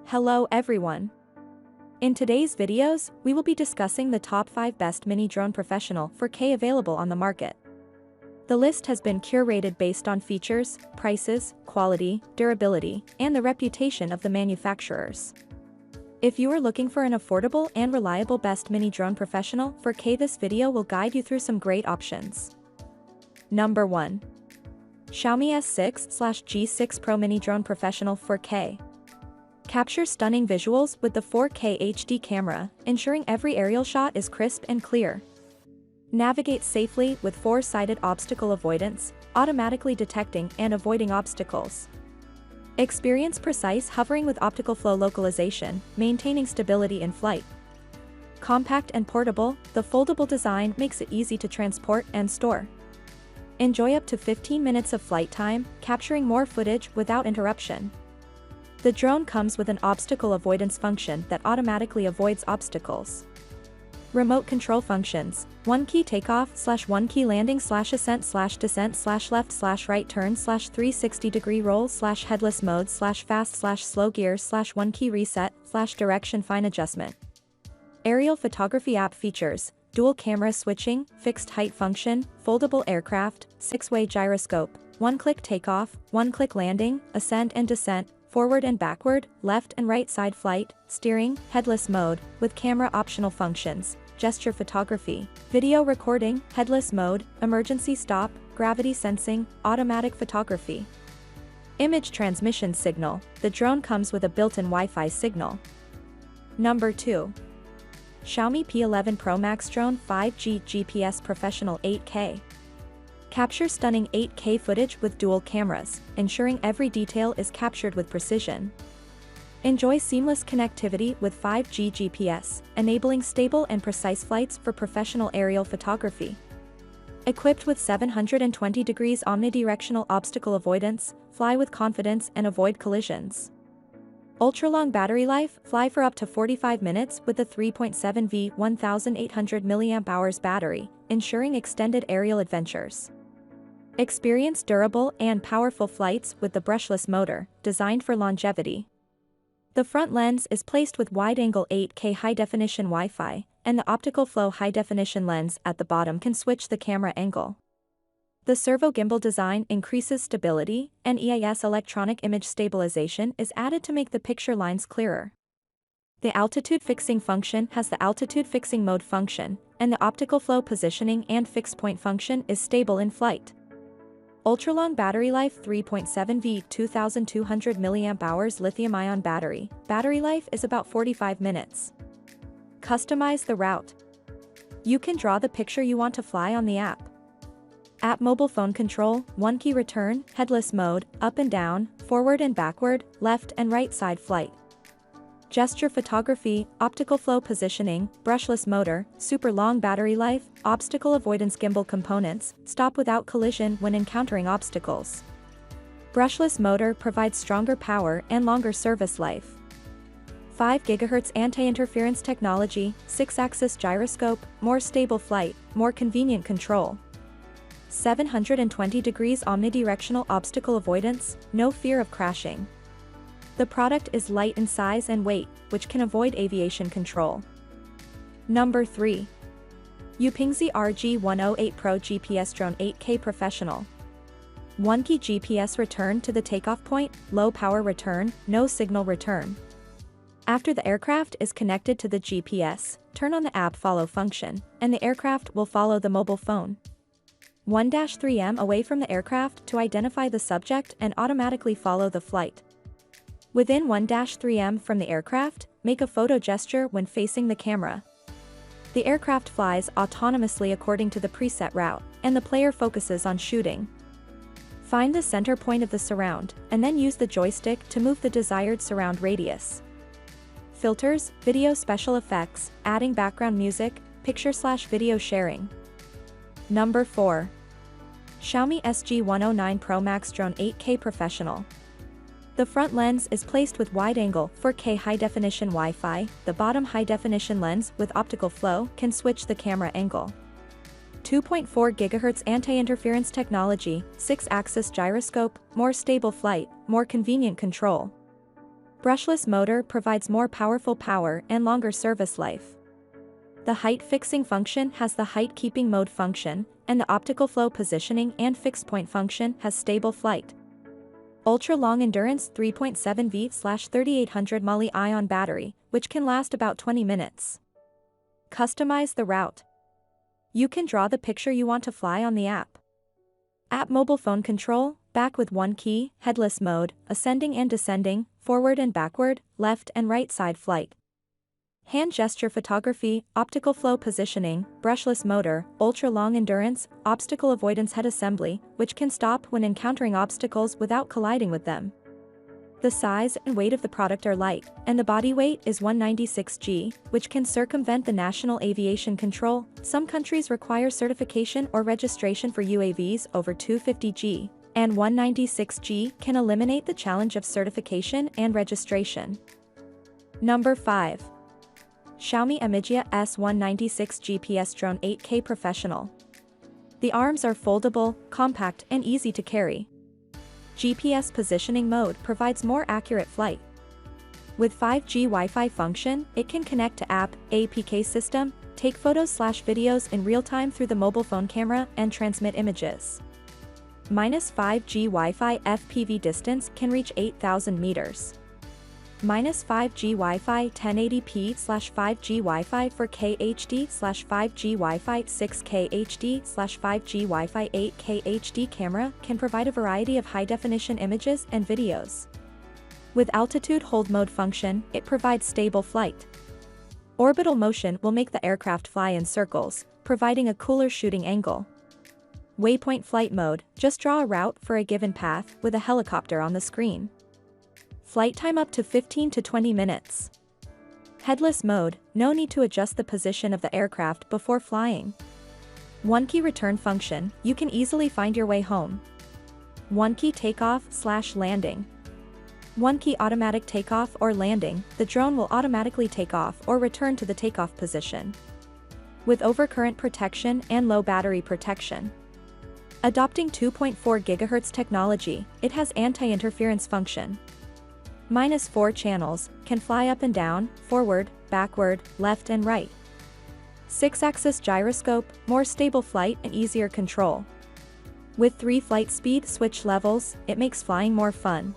Hello everyone. In today's videos, we will be discussing the top 5 best mini drone Profesional 4K available on the market. The list has been curated based on features, prices, quality, durability, and the reputation of the manufacturers. If you are looking for an affordable and reliable best mini drone Profesional 4K, this video will guide you through some great options. Number 1. Xiaomi S6/G6 Pro Mini Drone Profesional 4K. Capture stunning visuals with the 4K HD camera, ensuring every aerial shot is crisp and clear. Navigate safely with 4-sided obstacle avoidance, automatically detecting and avoiding obstacles. Experience precise hovering with optical flow localization, maintaining stability in flight. Compact and portable, the foldable design makes it easy to transport and store. Enjoy up to 15 minutes of flight time, capturing more footage without interruption. The drone comes with an obstacle avoidance function that automatically avoids obstacles. Remote control functions: 1-key takeoff/1-key landing/ascent/descent/left/right turn/360-degree roll/headless mode/fast/slow gears/1-key reset/direction fine adjustment. Aerial photography app features: dual camera switching, fixed height function, foldable aircraft, 6-way gyroscope, 1-click takeoff, 1-click landing, ascent and descent, forward and backward, left and right side flight, steering, headless mode, with camera optional functions, gesture photography, video recording, headless mode, emergency stop, gravity sensing, automatic photography. Image transmission signal: the drone comes with a built-in Wi-Fi signal. Number 2. Xiaomi P11 Pro Max Drone 5G GPS Professional 8K. Capture stunning 8K footage with dual cameras, ensuring every detail is captured with precision. Enjoy seamless connectivity with 5G GPS, enabling stable and precise flights for professional aerial photography. Equipped with 720 degrees omnidirectional obstacle avoidance, fly with confidence and avoid collisions. Ultra-long battery life: fly for up to 45 minutes with a 3.7V 1800 mAh battery, ensuring extended aerial adventures. Experience durable and powerful flights with the brushless motor, designed for longevity. The front lens is placed with wide-angle 8K high-definition Wi-Fi, and the optical flow high-definition lens at the bottom can switch the camera angle. The servo gimbal design increases stability, and EIS electronic image stabilization is added to make the picture lines clearer. The altitude fixing function has the altitude fixing mode function, and the optical flow positioning and fixed point function is stable in flight. Ultra-long battery life: 3.7V 2200 mAh lithium-ion battery. Battery life is about 45 minutes. Customize the route. You can draw the picture you want to fly on the app. App mobile phone control: 1-key return, headless mode, up and down, forward and backward, left and right side flight. Gesture photography, optical flow positioning, brushless motor, super long battery life, obstacle avoidance gimbal components, stop without collision when encountering obstacles. Brushless motor provides stronger power and longer service life. 5 GHz anti-interference technology, 6-axis gyroscope, more stable flight, more convenient control. 720 degrees omnidirectional obstacle avoidance, no fear of crashing. The product is light in size and weight, which can avoid aviation control. Number 3. Upingzi RG108 Pro GPS Drone 8K Professional. 1-key GPS return to the takeoff point, low power return, no signal return. After the aircraft is connected to the GPS, turn on the app follow function, and the aircraft will follow the mobile phone. 1-3 m away from the aircraft to identify the subject and automatically follow the flight. Within 1-3 m from the aircraft, make a photo gesture when facing the camera. The aircraft flies autonomously according to the preset route, and the player focuses on shooting. Find the center point of the surround, and then use the joystick to move the desired surround radius. Filters, video special effects, adding background music, picture/video sharing. Number 4. Xiaomi SG109 Pro Max Drone 8K Professional. The front lens is placed with wide-angle 4K high-definition Wi-Fi, the bottom high-definition lens with optical flow can switch the camera angle. 2.4 GHz anti-interference technology, 6-axis gyroscope, more stable flight, more convenient control. Brushless motor provides more powerful power and longer service life. The height fixing function has the height keeping mode function, and the optical flow positioning and fixed point function has stable flight. Ultra long endurance 3.7V/3800 mAh battery, which can last about 20 minutes. Customize the route. You can draw the picture you want to fly on the app. App mobile phone control, back with one key, headless mode, ascending and descending, forward and backward, left and right side flight. Hand gesture photography, optical flow positioning, brushless motor, ultra long endurance, obstacle avoidance head assembly, which can stop when encountering obstacles without colliding with them. The size and weight of the product are light, and the body weight is 196 g, which can circumvent the National Aviation Control. Some countries require certification or registration for UAVs over 250 g, and 196 g can eliminate the challenge of certification and registration. Number 5. Xiaomi MIjia S196 GPS Drone 8K Professional. The arms are foldable, compact and easy to carry. GPS positioning mode provides more accurate flight. With 5G Wi-Fi function, it can connect to app, APK system, take photos/videos in real time through the mobile phone camera and transmit images. -5G Wi-Fi FPV distance can reach 8,000 meters. -5G Wi-Fi 1080p/5G Wi-Fi 4K HD/5G Wi-Fi 6K HD/5G Wi-Fi 8K HD camera can provide a variety of high-definition images and videos. With altitude hold mode function, it provides stable flight. Orbital motion will make the aircraft fly in circles, providing a cooler shooting angle. Waypoint flight mode, just draw a route for a given path with a helicopter on the screen. Flight time up to 15 to 20 minutes. Headless mode, no need to adjust the position of the aircraft before flying. One key return function, you can easily find your way home. One key takeoff/landing. One key automatic takeoff or landing, the drone will automatically take off or return to the takeoff position. With overcurrent protection and low battery protection. Adopting 2.4 GHz technology, it has anti-interference function. -4 channels, can fly up and down, forward, backward, left and right. 6-axis gyroscope, more stable flight and easier control. With 3 flight speed switch levels, it makes flying more fun.